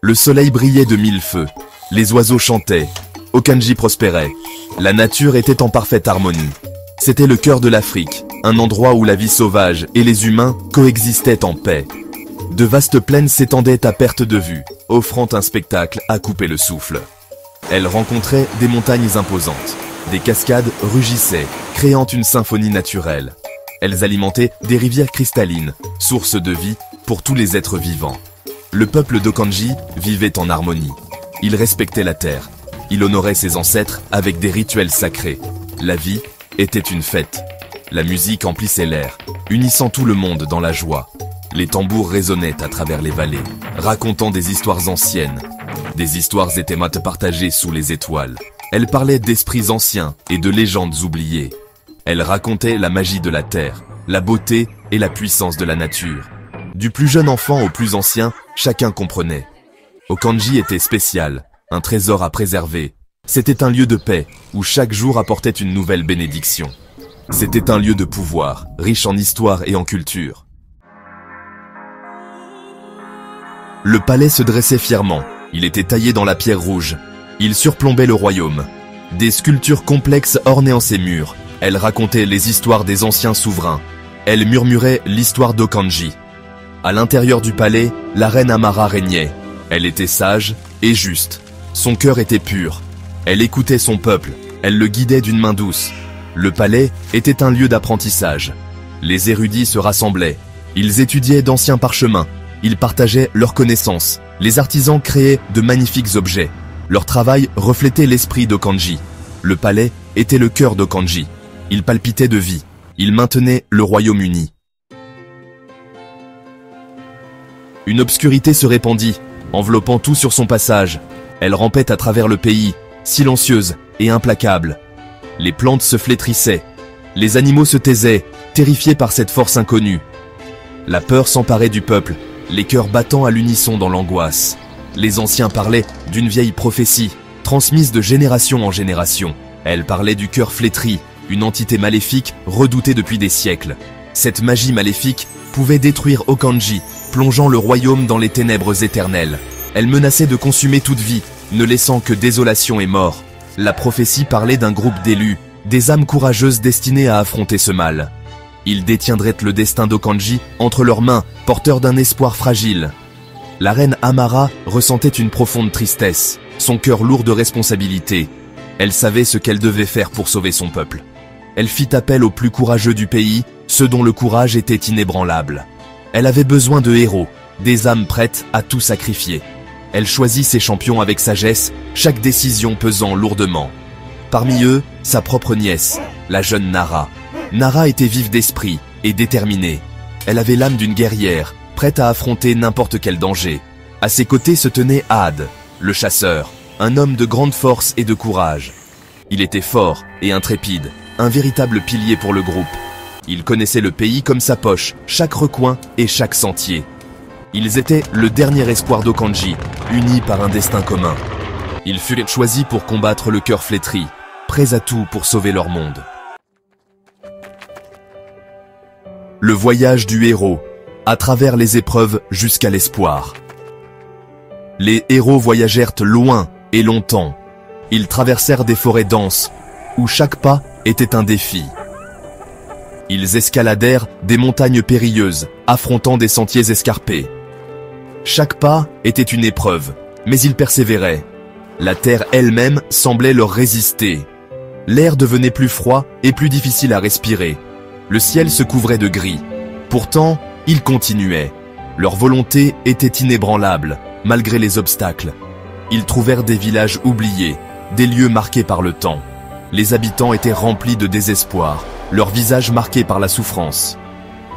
Le soleil brillait de mille feux, les oiseaux chantaient, Okanji prospérait, la nature était en parfaite harmonie. C'était le cœur de l'Afrique, un endroit où la vie sauvage et les humains coexistaient en paix. De vastes plaines s'étendaient à perte de vue, offrant un spectacle à couper le souffle. Elle rencontrait des montagnes imposantes, des cascades rugissaient, créant une symphonie naturelle. Elles alimentaient des rivières cristallines, source de vie pour tous les êtres vivants. Le peuple d'Okanji vivait en harmonie. Il respectait la terre. Il honorait ses ancêtres avec des rituels sacrés. La vie était une fête. La musique emplissait l'air, unissant tout le monde dans la joie. Les tambours résonnaient à travers les vallées, racontant des histoires anciennes. Des histoires étaient partagées sous les étoiles. Elles parlaient d'esprits anciens et de légendes oubliées. Elles racontaient la magie de la terre, la beauté et la puissance de la nature. Du plus jeune enfant au plus ancien, chacun comprenait. Okanji était spécial, un trésor à préserver. C'était un lieu de paix, où chaque jour apportait une nouvelle bénédiction. C'était un lieu de pouvoir, riche en histoire et en culture. Le palais se dressait fièrement. Il était taillé dans la pierre rouge. Il surplombait le royaume. Des sculptures complexes ornaient en ses murs. Elles racontaient les histoires des anciens souverains. Elles murmuraient l'histoire d'Okanji. À l'intérieur du palais, la reine Amara régnait. Elle était sage et juste. Son cœur était pur. Elle écoutait son peuple. Elle le guidait d'une main douce. Le palais était un lieu d'apprentissage. Les érudits se rassemblaient. Ils étudiaient d'anciens parchemins. Ils partageaient leurs connaissances. Les artisans créaient de magnifiques objets. Leur travail reflétait l'esprit d'Okanji. Le palais était le cœur d'Okanji. Il palpitait de vie. Il maintenait le royaume uni. Une obscurité se répandit, enveloppant tout sur son passage. Elle rampait à travers le pays, silencieuse et implacable. Les plantes se flétrissaient. Les animaux se taisaient, terrifiés par cette force inconnue. La peur s'emparait du peuple, les cœurs battant à l'unisson dans l'angoisse. Les anciens parlaient d'une vieille prophétie, transmise de génération en génération. Elle parlait du cœur flétri, une entité maléfique redoutée depuis des siècles. Cette magie maléfique pouvait détruire Okanji, plongeant le royaume dans les ténèbres éternelles. Elle menaçait de consumer toute vie, ne laissant que désolation et mort. La prophétie parlait d'un groupe d'élus, des âmes courageuses destinées à affronter ce mal. Ils détiendraient le destin d'Okanji entre leurs mains, porteurs d'un espoir fragile. La reine Amara ressentait une profonde tristesse, son cœur lourd de responsabilité. Elle savait ce qu'elle devait faire pour sauver son peuple. Elle fit appel aux plus courageux du pays, ceux dont le courage était inébranlable. Elle avait besoin de héros, des âmes prêtes à tout sacrifier. Elle choisit ses champions avec sagesse, chaque décision pesant lourdement. Parmi eux, sa propre nièce, la jeune Nara. Nara était vive d'esprit et déterminée. Elle avait l'âme d'une guerrière, prête à affronter n'importe quel danger. À ses côtés se tenait Had, le chasseur, un homme de grande force et de courage. Il était fort et intrépide, un véritable pilier pour le groupe. Il connaissait le pays comme sa poche, chaque recoin et chaque sentier. Ils étaient le dernier espoir d'Okanji, unis par un destin commun. Ils furent choisis pour combattre le cœur flétri, prêts à tout pour sauver leur monde. Le voyage du héros, à travers les épreuves jusqu'à l'espoir. Les héros voyagèrent loin et longtemps. Ils traversèrent des forêts denses, où chaque pas était un défi. Ils escaladèrent des montagnes périlleuses, affrontant des sentiers escarpés. Chaque pas était une épreuve, mais ils persévéraient. La terre elle-même semblait leur résister. L'air devenait plus froid et plus difficile à respirer. Le ciel se couvrait de gris. Pourtant, ils continuaient. Leur volonté était inébranlable, malgré les obstacles. Ils trouvèrent des villages oubliés, des lieux marqués par le temps. Les habitants étaient remplis de désespoir, leurs visages marqués par la souffrance.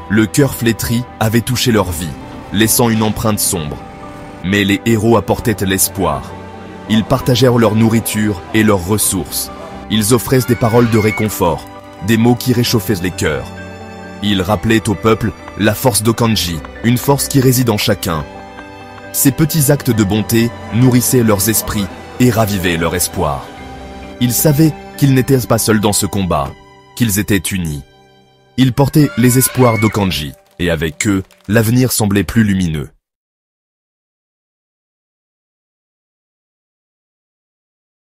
Le cœur flétri avait touché leur vie, laissant une empreinte sombre. Mais les héros apportaient l'espoir. Ils partagèrent leur nourriture et leurs ressources. Ils offraient des paroles de réconfort, des mots qui réchauffaient les cœurs. Ils rappelaient au peuple la force d'Okanji, une force qui réside en chacun. Ces petits actes de bonté nourrissaient leurs esprits et ravivaient leur espoir. Ils savaient qu'ils n'étaient pas seuls dans ce combat, qu'ils étaient unis. Ils portaient les espoirs d'Okanji, et avec eux, l'avenir semblait plus lumineux.